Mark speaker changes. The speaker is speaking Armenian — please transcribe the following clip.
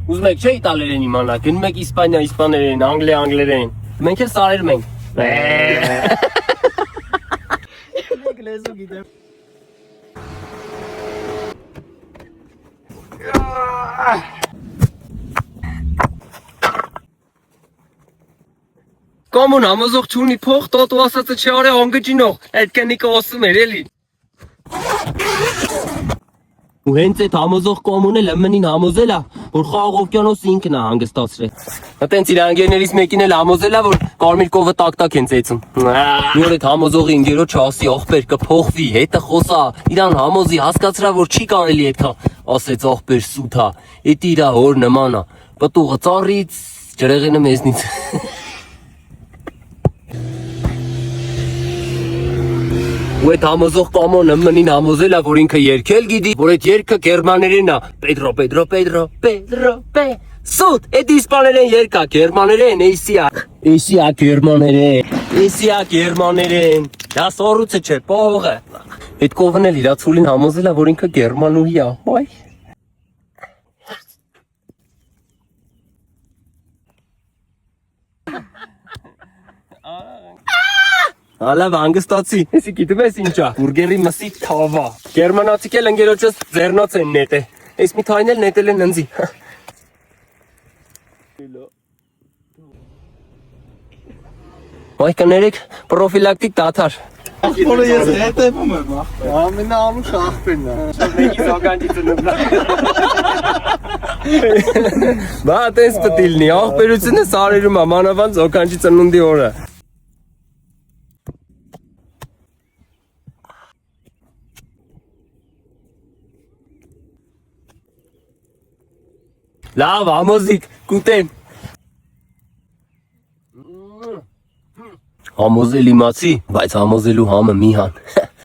Speaker 1: Ուզում եք չէ իտալերեն իմանալ, գնում եք Իսպանիա, իսպաներեն, անգլերեն։ Մենք էլ սարերում ենք։
Speaker 2: Մեկ լեզու գիտեմ։
Speaker 1: Կոմուն համոզող չունի փող, տոտո ասածը չի արի անգջինող, այդ կնիկը ասում էր էլի։ Ու հենց այդ համոզող կոմունը լմնին համոզել է, որ Խաղաղ օվկիանոսը ինքն է հանգստացրել։ Այտենց իր անգերներից մեկին էլ համոզել է, որ կարմիր կովը տակ-տակ են ծեծում։ Նոր այդ համոզողի ընկերոջը ասի աղբեր կփոխվի, հետը խոսա, իրան համոզի, հասկացրա, որ չի կարելի այդքա, ասեց աղբեր սութա, էդ իր հոր նման է, պտուղը ծառից, ջրեղենը մեզնից։ Ու այդ համոզող կամոնը մնին համոզել է, որ ինքը երկել գիտի, որ այդ երկը գերմաներեն է, Պետրո, Պետրո, Պետրո, Պետրո, Սուտ, այդ իսպաներեն երկա, գերմաներեն, էսիա գերմաներեն, դա սորուցը չէ, պողը։ Այդ կովն էլ իրա ցուլին համոզել է, որ ինքը գերմանուհի է, ոայ։ Ալավ անգստացի, եսի գիտում ես ինչա, բուրգերի մսի թավա, գերմանացիք էլ ընգերոջս ձերնոց են նետե, ես մի թայն էլ նետել են ընձի։ Ոյ կներեք, պրոֆիլակտիկ դաթար։
Speaker 2: Ախորը ես հետևում եմ ախպեր, ամենա անուշ ախպերն է։
Speaker 1: Մեկի զոկանջիցը նվլա։ Բա տես պտիլնի, աղբերությունը սարերում է, մանավան զոկանջի ծնունդի օրը։ Լավ, ամոզիկ, կուտեմ։ Համոզել իմացի, բայց համոզելու համը մի հան։